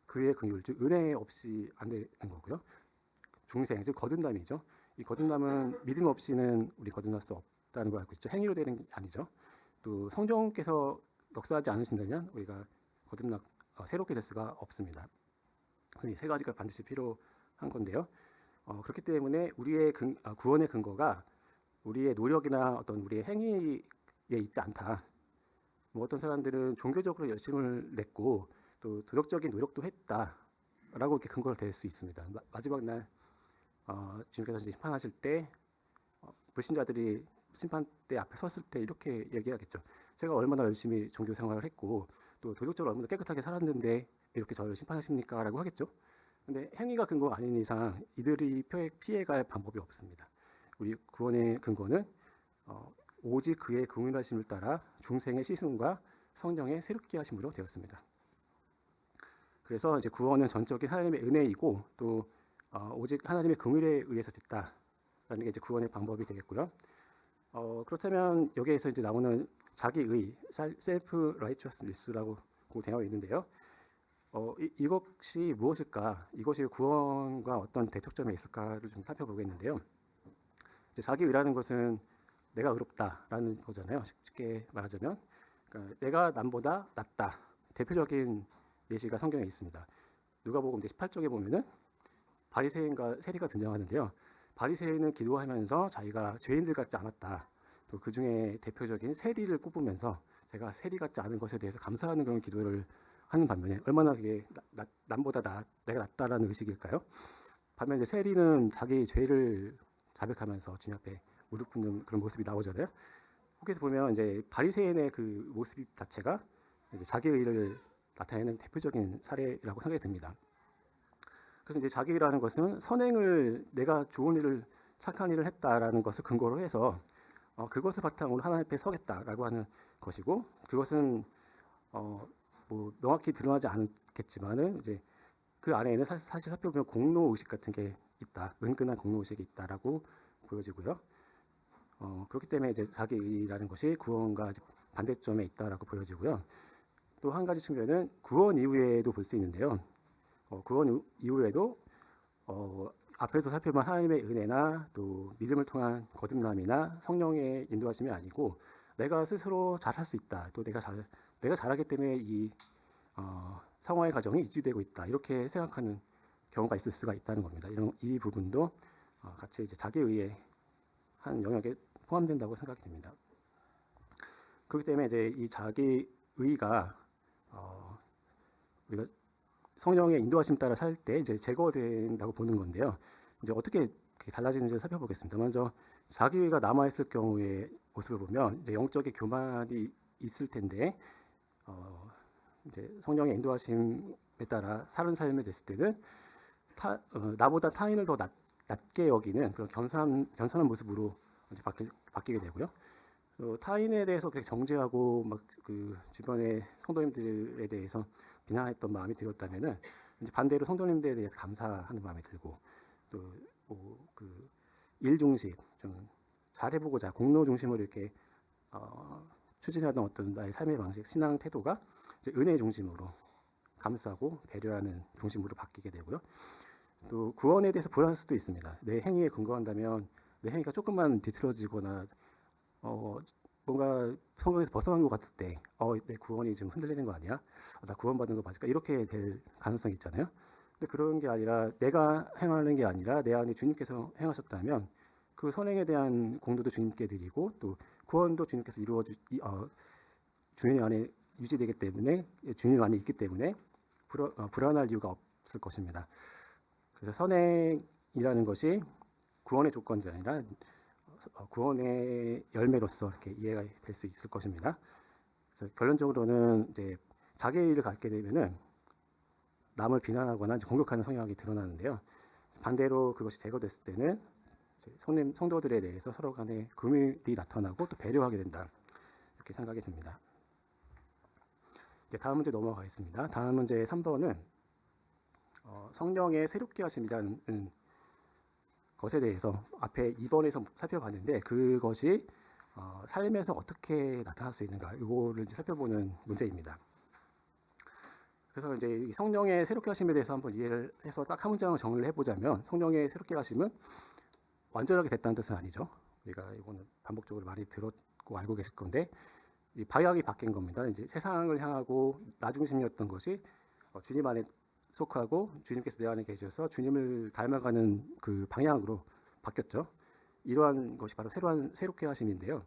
그의 긍휼, 즉 은혜 없이 안 되는 거고요. 중생, 즉 거듭남이죠. 이 거듭남은 믿음 없이는 우리 거듭날 수 없다는 걸 알고 있죠. 행위로 되는 게 아니죠. 또 성령께서 역사하지 않으신다면 우리가 거듭나 새롭게 될 수가 없습니다. 그래서 이 세 가지가 반드시 필요한 건데요. 그렇기 때문에 우리의 구원의 근거가 우리의 노력이나 어떤 우리의 행위에 있지 않다. 뭐 어떤 사람들은 종교적으로 열심을 냈고 또 도덕적인 노력도 했다라고 이렇게 근거를 댈 수 있습니다. 마지막 날 주님께서 이제 심판하실 때 불신자들이 심판대 앞에 섰을 때 이렇게 얘기하겠죠. 제가 얼마나 열심히 종교 생활을 했고 또 도덕적으로 얼마나 깨끗하게 살았는데 이렇게 저를 심판하십니까? 라고 하겠죠. 근데 행위가 근거가 아닌 이상 이들이 피해갈 방법이 없습니다. 우리 구원의 근거는 오직 그의 긍휼하심을 따라 중생의 씻음과 성령의 새롭게 하심으로 되었습니다. 그래서 이제 구원은 전적인 하나님의 은혜이고 또 오직 하나님의 긍휼에 의해서 됐다라는 게 이제 구원의 방법이 되겠고요. 그렇다면 여기에서 이제 나오는 자기의 셀프 라이처스니스라고 되어 있는데요. 이것이 무엇일까? 이것이 구원과 어떤 대척점에 있을까를 좀 살펴보겠는데요. 이제 자기의라는 것은 내가 의롭다라는 거잖아요. 쉽게 말하자면 그러니까 내가 남보다 낫다. 대표적인 예시가 성경에 있습니다. 누가복음 18쪽에 보면은 바리새인과 세리가 등장하는데요. 바리새인은 기도하면서 자기가 죄인들 같지 않았다. 또 그 중에 대표적인 세리를 꼽으면서 제가 세리 같지 않은 것에 대해서 감사하는 그런 기도를 하는 반면에 얼마나 그게 남보다 내가 낫다라는 의식일까요? 반면에 세리는 자기 죄를 자백하면서 주님 앞에 무릎 꿇는 그런 모습이 나오잖아요. 거기서 보면 이제 바리새인의 그 모습 자체가 이제 자기의를 나타내는 대표적인 사례라고 생각이 듭니다. 그래서 이제 자기의라는 것은 선행을 내가 좋은 일을 착한 일을 했다라는 것을 근거로 해서 그것을 바탕으로 하나님 앞에 서겠다라고 하는 것이고 그것은 뭐 명확히 드러나지 않겠지만은 이제 그 안에는 사실 살펴보면 공로 의식 같은 게 있다, 은근한 공로 의식이 있다라고 보여지고요. 그렇기 때문에 이제 자기의라는 것이 구원과 반대점에 있다라고 보여지고요. 또 한 가지 측면은 구원 이후에도 볼 수 있는데요. 구원 이후에도 앞에서 살펴본 하나님의 은혜나 또 믿음을 통한 거듭남이나 성령의 인도하심이 아니고 내가 스스로 잘할 수 있다. 또 내가 잘하기 때문에 이 성화의 과정이 유지되고 있다. 이렇게 생각하는 경우가 있을 수가 있다는 겁니다. 이 부분도 같이 이제 자기의의 한 영역에 포함된다고 생각이 됩니다. 그렇기 때문에 이제 이 자기의가 우리가 성령의 인도하심 따라 살 때 이제 제거된다고 보는 건데요. 이제 어떻게 달라지는지를 살펴보겠습니다. 먼저 자기의가 남아있을 경우의 모습을 보면 이제 영적인 교만이 있을 텐데 이제 성령의 인도하심에 따라 사는 삶에 됐을 때는 나보다 타인을 더 낮게 여기는 그런 겸손한 모습으로 이제 바뀌게 되고요. 타인에 대해서 그렇게 정죄하고 막 그 주변의 성도님들에 대해서 비난했던 마음이 들었다면은 이제 반대로 성도님들에 대해서 감사하는 마음이 들고 또 그 일 중심 좀 잘해보고자 공로 중심으로 이렇게 추진하던 어떤 나의 삶의 방식, 신앙 태도가 이제 은혜 중심으로 감싸고 배려하는 중심으로 바뀌게 되고요. 또 구원에 대해서 불안할 수도 있습니다. 내 행위에 근거한다면 내 행위가 조금만 뒤틀어지거나 뭔가 성경에서 벗어난 것 같을 때 내 구원이 지금 흔들리는 거 아니야? 나 구원받는 거 맞을까? 이렇게 될 가능성이 있잖아요. 근데 그런 게 아니라 내가 행하는 게 아니라 내 안에 주님께서 행하셨다면 그 선행에 대한 공로도 주님께 드리고 또 구원도 주님께서 주님 안에 유지되기 때문에 주님 안에 있기 때문에 불안할 이유가 없을 것입니다. 그래서 선행이라는 것이 구원의 조건이 아니라 구원의 열매로서 이렇게 이해가 될 수 있을 것입니다. 그래서 결론적으로는 이제 자기 일을 갖게 되면은 남을 비난하거나 이제 공격하는 성향이 드러나는데요. 반대로 그것이 제거됐을 때는 성도들에 대해서 서로 간에 금율이 나타나고 또 배려하게 된다. 이렇게 생각이 듭니다. 이제 다음 문제 넘어가겠습니다. 다음 문제 3번은 성령의 새롭게 하심이라는 것에 대해서 앞에 2번에서 살펴봤는데 그것이 삶에서 어떻게 나타날 수 있는가 이거를 이제 살펴보는 문제입니다. 그래서 이제 이 성령의 새롭게 하심에 대해서 한번 이해를 해서 딱 한 문장을 정리를 해보자면 성령의 새롭게 하심은 완전하게 됐다는 뜻은 아니죠. 우리가 이거는 반복적으로 많이 들었고 알고 계실 건데 이 방향이 바뀐 겁니다. 이제 세상을 향하고 나 중심이었던 것이 주님 안에 속하고 주님께서 내 안에 계셔서 주님을 닮아가는 그 방향으로 바뀌었죠. 이러한 것이 바로 새롭게 하심인데요.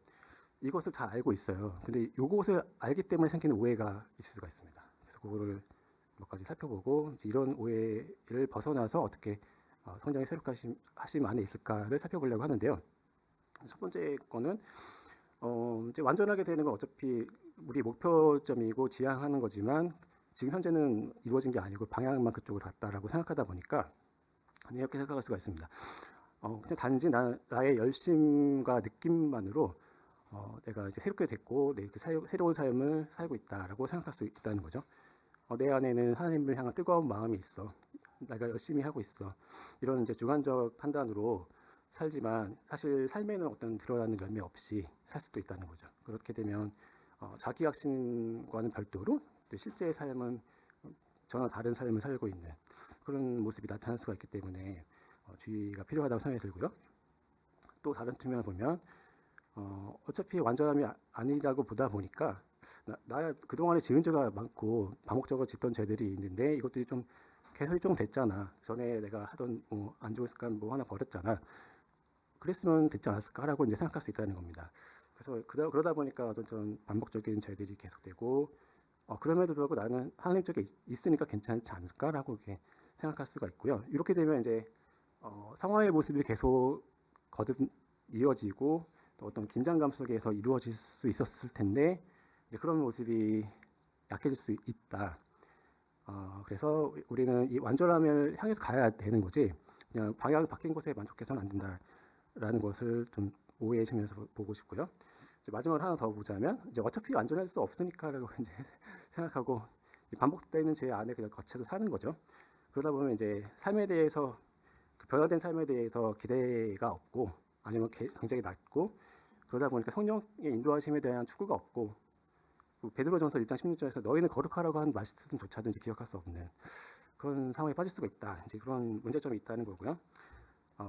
이것을 다 알고 있어요. 근데 이것을 알기 때문에 생기는 오해가 있을 수가 있습니다. 그래서 그거를 몇 가지 살펴보고 이런 오해를 벗어나서 어떻게 성령의 새롭게 하심 안에 있을까를 살펴보려고 하는데요. 첫 번째 거는 이제 완전하게 되는 건 어차피 우리 목표점이고 지향하는 거지만 지금 현재는 이루어진 게 아니고 방향만 그쪽으로 갔다라고 생각하다 보니까 이렇게 생각할 수가 있습니다. 그냥 단지 나의 열심과 느낌만으로 내가 이제 새롭게 됐고 그 새로운 삶을 살고 있다라고 생각할 수 있다는 거죠. 내 안에는 하나님을 향한 뜨거운 마음이 있어. 내가 열심히 하고 있어. 이런 이제 주관적 판단으로 살지만 사실 삶에는 어떤 드러나는 열매 없이 살 수도 있다는 거죠. 그렇게 되면 자기 확신과는 별도로 실제의 삶은 전혀 다른 삶을 살고 있는 그런 모습이 나타날 수가 있기 때문에 주의가 필요하다고 생각이 들고요. 또 다른 측면을 보면 어차피 완전함이 아니라고 보다 보니까 나 그동안에 지은 죄가 많고 반복적으로 짓던 죄들이 있는데 이것들이 좀 개선이 좀 됐잖아. 전에 내가 하던 안 좋은 습관 하나 버렸잖아. 그랬으면 됐지 않았을까라고 이제 생각할 수 있다는 겁니다. 그래서 그러다 보니까 어떤 반복적인 죄들이 계속되고 그럼에도 불구하고 나는 하나님 쪽에 있으니까 괜찮지 않을까라고 이렇게 생각할 수가 있고요. 이렇게 되면 이제 상황의 모습이 계속 거듭 이어지고 또 어떤 긴장감 속에서 이루어질 수 있었을 텐데 이제 그런 모습이 약해질 수 있다. 그래서 우리는 이 완전함을 향해서 가야 되는 거지 그냥 방향 바뀐 곳에 만족해서는 안 된다라는 것을 좀 오해의 측면에서 보고 싶고요. 이제 마지막으로 하나 더 보자면 이제 어차피 완전할 수 없으니까라고 이제 생각하고 반복되는 제 안에 그냥 거쳐서 사는 거죠. 그러다 보면 이제 삶에 대해서 그 변화된 삶에 대해서 기대가 없고 아니면 굉장히 낮고 그러다 보니까 성령의 인도하심에 대한 추구가 없고 베드로전서 1장 16절에서 너희는 거룩하라고 하는 말씀조차도 기억할 수 없는 그런 상황에 빠질 수가 있다. 이제 그런 문제점이 있다는 거고요.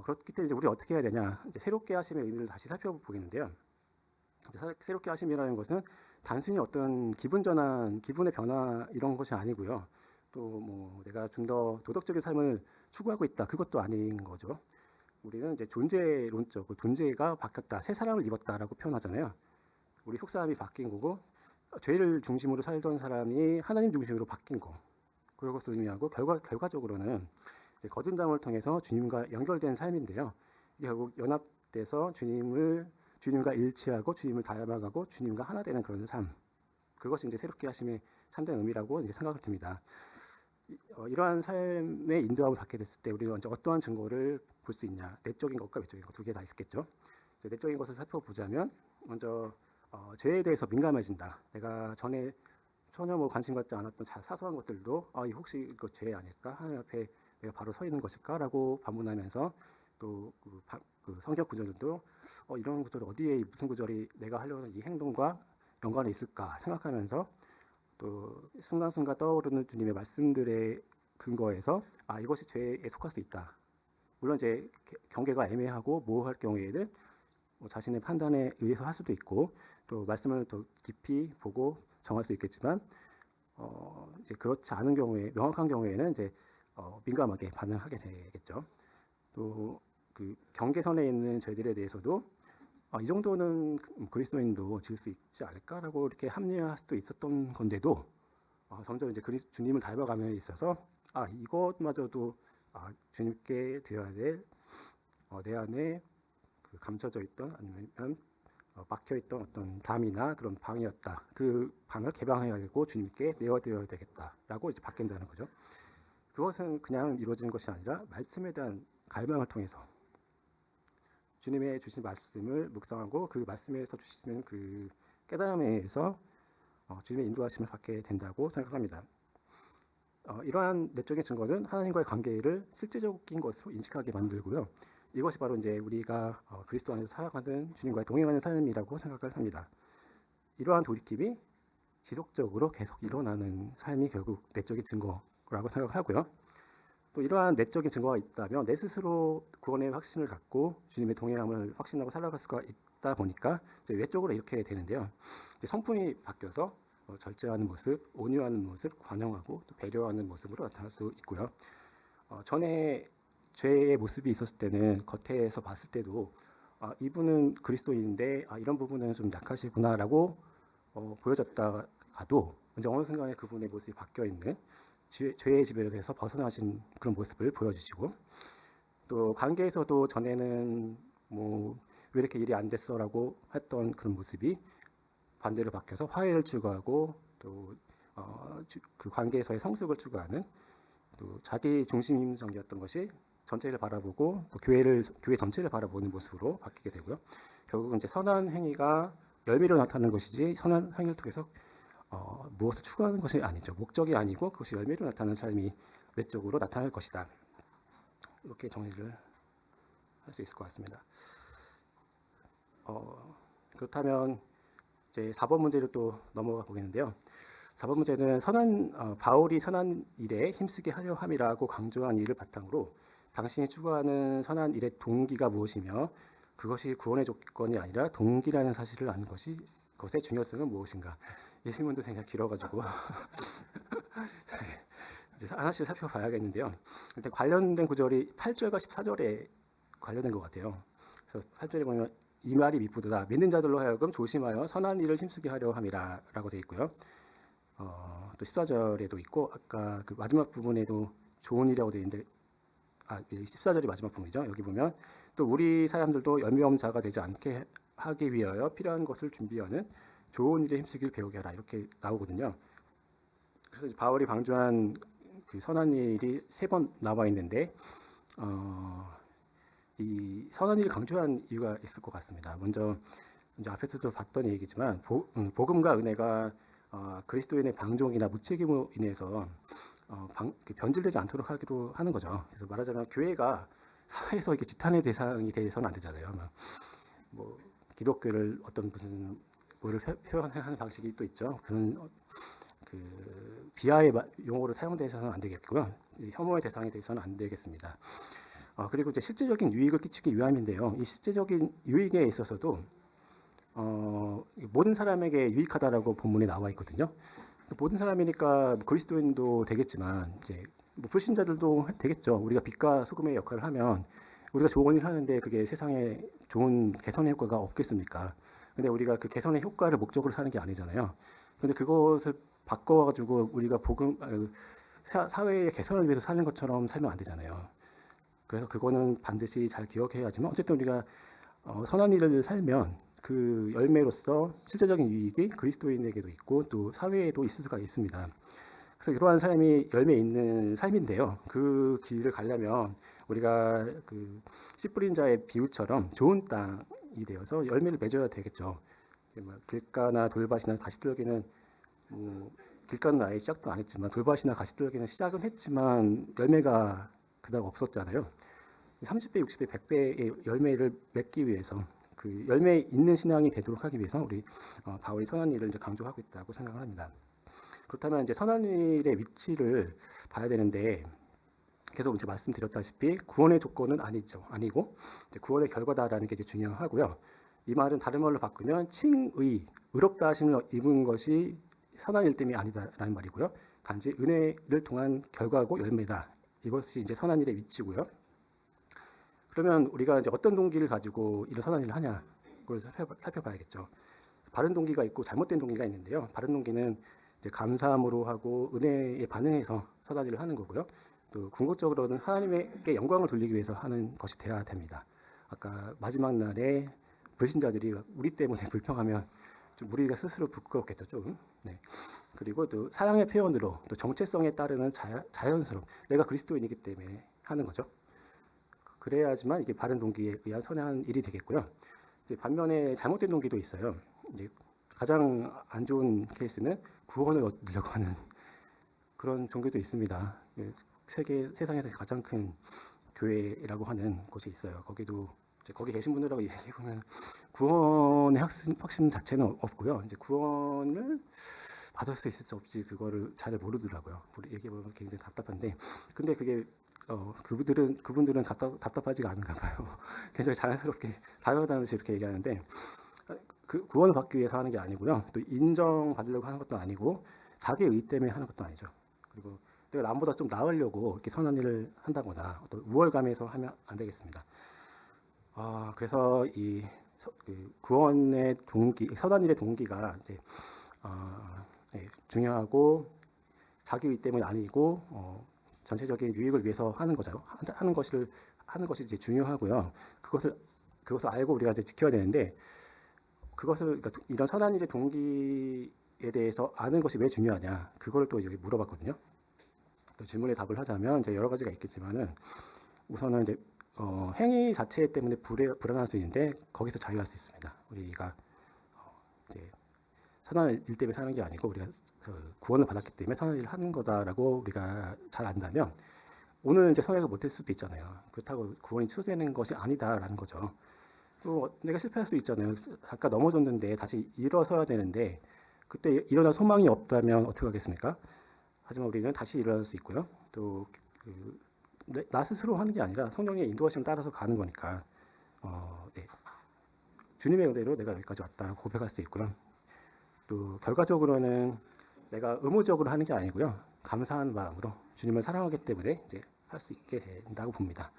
그렇기 때문에 이제 우리 어떻게 해야 되냐? 이제 새롭게 하심의 의미를 다시 살펴보겠는데요. 새롭게 하심이라는 것은 단순히 어떤 기분 전환, 기분의 변화 이런 것이 아니고요. 또 내가 좀 더 도덕적인 삶을 추구하고 있다. 그것도 아닌 거죠. 우리는 이제 존재론적, 존재가 바뀌었다, 새 사람을 입었다라고 표현하잖아요. 우리 속사람이 바뀐 거고, 죄를 중심으로 살던 사람이 하나님 중심으로 바뀐 거. 그런 것을 의미하고 결과적으로는 이제 거듭남을 통해서 주님과 연결된 삶인데요. 이게 결국 연합돼서 주님과 일치하고 주님을 닮아가고 주님과 하나 되는 그런 삶. 그것이 이제 새롭게 하심의 참된 의미라고 이제 생각을 듭니다. 이러한 삶의 인도함을 받게 됐을 때 우리는 먼저 어떠한 증거를 볼 수 있냐? 내적인 것과 외적인 것 두 개 다 있겠죠. 내적인 것을 살펴보자면 먼저 죄에 대해서 민감해진다. 내가 전에 전혀 관심 갖지 않았던 사소한 것들도 이 혹시 이거 죄 아닐까? 하나님 앞에 내가 바로 서 있는 것일까라고 반문하면서 또 그 성경 구절들도 이런 구절 어디에 무슨 구절이 내가 하려는 이 행동과 연관이 있을까 생각하면서 또 순간순간 떠오르는 주님의 말씀들의 근거에서 이것이 죄에 속할 수 있다. 물론 이제 경계가 애매하고 모호할 경우에는 자신의 판단에 의해서 할 수도 있고 또 말씀을 더 깊이 보고 정할 수 있겠지만 이제 그렇지 않은 경우에 명확한 경우에는 이제 민감하게 반응하게 되겠죠. 또 그 경계선에 있는 죄들에 대해서도 이 정도는 그리스도인도 지을 수 있지 않을까라고 이렇게 합리화할 수도 있었던 건데도 점점 이제 주님을 닮아감에 있어서 이것마저도 주님께 드려야 될 내 안에 그 감춰져 있던 아니면 막혀 있던 어떤 담이나 그런 방이었다. 그 방을 개방해야 되고 주님께 내어드려야 되겠다라고 이제 바뀐다는 거죠. 그것은 그냥 이루어지는 것이 아니라 말씀에 대한 갈망을 통해서 주님의 주신 말씀을 묵상하고 그 말씀에서 주시는 그 깨달음에 의해서 주님의 인도하심을 받게 된다고 생각합니다. 이러한 내적인 증거는 하나님과의 관계를 실제적인 것으로 인식하게 만들고요. 이것이 바로 이제 우리가 그리스도 안에서 살아가는 주님과의 동행하는 삶이라고 생각을 합니다. 이러한 돌이킴이 지속적으로 계속 일어나는 삶이 결국 내적인 증거라고 생각을 하고요. 또 이러한 내적인 증거가 있다면 내 스스로 구원의 확신을 갖고 주님의 동행함을 확신하고 살아갈 수가 있다 보니까 이제 외적으로 이렇게 되는데요. 이제 성품이 바뀌어서 절제하는 모습, 온유하는 모습, 관용하고 또 배려하는 모습으로 나타날 수 있고요. 전에 죄의 모습이 있었을 때는 겉에서 봤을 때도 이분은 그리스도인인데 이런 부분은 좀 약하시구나라고 보여졌다가도 이제 어느 순간에 그분의 모습이 바뀌어 있는 죄의 지배에서 벗어나신 그런 모습을 보여주시고, 또 관계에서도 전에는 뭐 왜 이렇게 일이 안 됐어라고 했던 그런 모습이 반대로 바뀌어서 화해를 추구하고 또 그 관계에서의 성숙을 추구하는, 또 자기 중심적이었던 것이 전체를 바라보고 또 교회 전체를 바라보는 모습으로 바뀌게 되고요. 결국은 이제 선한 행위가 열매로 나타나는 것이지 선한 행위를 통해서 무엇을 추구하는 것이 아니죠. 목적이 아니고 그것이 열매로 나타나는 삶이 외적으로 나타날 것이다. 이렇게 정리를 할 수 있을 것 같습니다. 그렇다면 이제 4번 문제로 또 넘어가 보겠는데요. 4번 문제는 바울이 선한 일에 힘쓰게 하려 함이라고 강조한 일을 바탕으로 당신이 추구하는 선한 일의 동기가 무엇이며 그것이 구원의 조건이 아니라 동기라는 사실을 아는 것의 중요성은 무엇인가. 이 질문도 굉장히 길어가지고 이제 하나씩 살펴봐야겠는데요. 일단 관련된 구절이 8절과 14절에 관련된 것 같아요. 그래서 8절에 보면 이 말이 미쁘도다. 믿는 자들로 하여금 조심하여 선한 일을 힘쓰게 하려 함이라라고 되어 있고요. 또 14절에도 있고 아까 그 마지막 부분에도 좋은 일이라고 되어 있는데 14절이 마지막 부분이죠. 여기 보면 또 우리 사람들도 열매 없는 자가 되지 않게 하기 위하여 필요한 것을 준비하는 좋은 일에 힘쓰기를 배우게 하라, 이렇게 나오거든요. 그래서 이제 바울이 강조한 그 선한 일이 3번 나와 있는데 이 선한 일을 강조한 이유가 있을 것 같습니다. 먼저 이제 앞에서도 봤던 얘기지만 복음과 은혜가 그리스도인의 방종이나 무책임으로 인해서 변질되지 않도록 하기로 하는 거죠. 그래서 말하자면 교회가 사회에서 이렇게 지탄의 대상이 되서는 안 되잖아요. 뭐 기독교를 어떤 무슨 뭐를 표현하는 방식이 또 있죠. 그런 그 비하의 용어로 사용돼서는 안 되겠고요. 혐오의 대상이 되서는 안 되겠습니다. 그리고 이제 실제적인 유익을 끼치기 위함인데요. 이 실제적인 유익에 있어서도 모든 사람에게 유익하다라고 본문에 나와 있거든요. 모든 사람이니까 그리스도인도 되겠지만 이제 뭐 불신자들도 되겠죠. 우리가 빛과 소금의 역할을 하면 우리가 좋은 일을 하는데 그게 세상에 좋은 개선의 효과가 없겠습니까? 근데 우리가 그 개선의 효과를 목적으로 사는 게 아니잖아요. 근데 그것을 바꿔가지고 우리가 사회의 개선을 위해서 사는 것처럼 살면 안 되잖아요. 그래서 그거는 반드시 잘 기억해야 하지만 어쨌든 우리가 선한 일을 살면 그 열매로서 실제적인 유익이 그리스도인에게도 있고 또 사회에도 있을 수가 있습니다. 그래서 이러한 삶이 열매 있는 삶인데요. 그 길을 가려면 우리가 그 씨 뿌린 자의 비유처럼 좋은 땅이 되어서 열매를 맺어야 되겠죠. 길가나 돌밭이나 가시떨기는 길가는 아예 시작도 안 했지만 돌밭이나 가시떨기는 시작은 했지만 열매가 그다음 없었잖아요. 30배, 60배, 100배의 열매를 맺기 위해서 그 열매 있는 신앙이 되도록 하기 위해서 우리 바울이 선한 일을 이제 강조하고 있다고 생각을 합니다. 그렇다면 이제 선한 일의 위치를 봐야 되는데 계속 이제 말씀드렸다시피 구원의 조건은 아니고 이제 구원의 결과다라는 게 이제 중요하고요. 이 말은 다른 말로 바꾸면 의롭다 하심을 입은 것이 선한 일 때문이 아니다라는 말이고요. 단지 은혜를 통한 결과고 열매다. 이것이 이제 선한 일의 위치고요. 그러면 우리가 이제 어떤 동기를 가지고 이런 선한 일을 하냐, 그걸 살펴봐야겠죠. 바른 동기가 있고 잘못된 동기가 있는데요. 바른 동기는 이제 감사함으로 하고 은혜에 반응해서 선한 일을 하는 거고요. 또 궁극적으로는 하나님에게 영광을 돌리기 위해서 하는 것이 되어야 됩니다. 아까 마지막 날에 불신자들이 우리 때문에 불평하면 좀 우리가 스스로 부끄럽겠죠 조금. 네. 그리고 또 사랑의 표현으로 또 정체성에 따르는 자연스러움. 내가 그리스도인이기 때문에 하는 거죠. 그래야지만 이게 바른 동기에 의한 선한 일이 되겠고요. 이제 반면에 잘못된 동기도 있어요. 이제 가장 안 좋은 케이스는 구원을 얻으려고 하는 그런 종교도 있습니다. 세상에서 가장 큰 교회라고 하는 곳이 있어요. 거기도 이제 거기 계신 분들하고 얘기해 보면 구원의 확신 자체는 없고요. 이제 구원을 받을 수 있을지 없지 그거를 잘 모르더라고요. 얘기해 보면 굉장히 답답한데, 근데 그게 그분들은 답답하지가 않은가 봐요. 굉장히 자연스럽게 당연하다는 듯이 이렇게 얘기하는데, 그 구원을 받기 위해서 하는 게 아니고요. 또 인정받으려고 하는 것도 아니고 자기 의 때문에 하는 것도 아니죠. 그리고 내가 남보다 좀 나으려고 이렇게 선한 일을 한다거나 어떤 우월감에서 하면 안 되겠습니다. 그래서 그 구원의 동기, 선한 일의 동기가 이제 중요하고 자기 의 때문이 아니고 전체적인 유익을 위해서 하는 거죠. 하는 것이 이제 중요하고요. 그것을 알고 우리가 이제 지켜야 되는데, 그러니까 이런 선한 일의 동기에 대해서 아는 것이 왜 중요하냐, 그걸 또 이제 물어봤거든요. 또 질문에 답을 하자면 이제 여러 가지가 있겠지만은, 우선은 이제 행위 자체 때문에 불안할 수 있는데 거기서 자유할 수 있습니다. 우리가 이제 선한 일 때문에 사는 게 아니고 우리가 구원을 받았기 때문에 선한 일을 하는 거다라고 우리가 잘 안다면, 오늘 이제 선행을 못할 수도 있잖아요. 그렇다고 구원이 취소되는 것이 아니다라는 거죠. 또 내가 실패할 수 있잖아요. 아까 넘어졌는데 다시 일어서야 되는데 그때 일어날 소망이 없다면 어떻게 하겠습니까? 하지만 우리는 다시 일어날 수 있고요. 또 나 스스로 하는 게 아니라 성령의 인도하심을 따라서 가는 거니까 네. 주님의 은혜로 내가 여기까지 왔다고 고백할 수 있고요. 또 결과적으로는 내가 의무적으로 하는 게 아니고요. 감사한 마음으로 주님을 사랑하기 때문에 이제 할 수 있게 된다고 봅니다.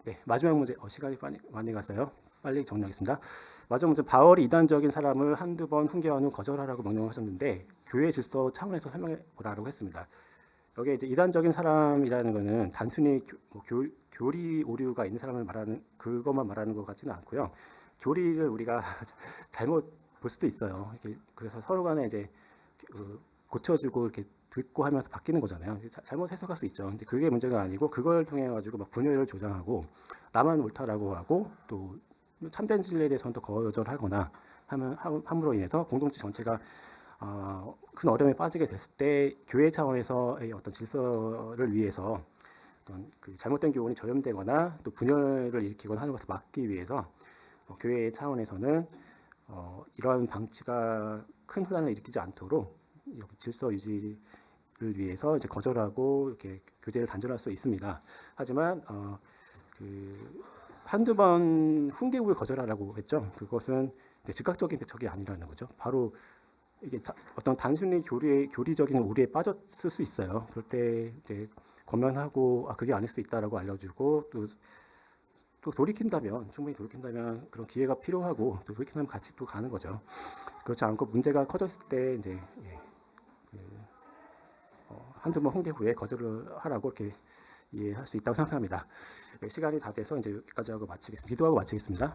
네, 마지막 문제, 시간이 많이 가서요. 빨리 정리하겠습니다. 마지막 문제, 바울이 이단적인 사람을 한두 번 훈계한 후 거절하라고 명령하셨는데 교회 질서 차원에서 설명해 보라고 했습니다. 여기에 이제 이단적인 사람이라는 것은 단순히 교리 오류가 있는 사람을 말하는 그것만 말하는 것 같지는 않고요. 교리를 우리가 잘못 볼 수도 있어요. 그래서 서로 간에 이제 고쳐주고 이렇게 듣고 하면서 바뀌는 거잖아요. 잘못 해석할 수 있죠. 근데 그게 문제가 아니고 그걸 통해 가지고 막 분열을 조장하고 나만 옳다라고 하고 또 참된 진리에 대해서는 또 거절하거나 함으로 인해서 공동체 전체가 큰 어려움에 빠지게 됐을 때 교회 차원에서의 어떤 질서를 위해서 어떤 그 잘못된 교훈이 저염되거나 또 분열을 일으키거나 하는 것을 막기 위해서 교회 차원에서는 이러한 방치가 큰 혼란을 일으키지 않도록 이렇게 질서 유지를 위해서 이제 거절하고 이렇게 교제를 단절할 수 있습니다. 하지만 한두 번 훈계구에 거절하라고 했죠. 그것은 이제 즉각적인 배척이 아니라는 거죠. 바로 이게 어떤 단순히 교리적인 오류에 빠졌을 수 있어요. 그럴 때 이제 권면하고 그게 아닐 수 있다라고 알려주고 또 돌이킨다면, 충분히 돌이킨다면 그런 기회가 필요하고 또 돌이킨다면 같이 또 가는 거죠. 그렇지 않고 문제가 커졌을 때 이제 한두 번 훈계 후에 거절을 하라고 이렇게 이해할 수 있다고 생각합니다. 시간이 다 돼서 이제 여기까지 하고 마치겠습니다. 기도하고 마치겠습니다.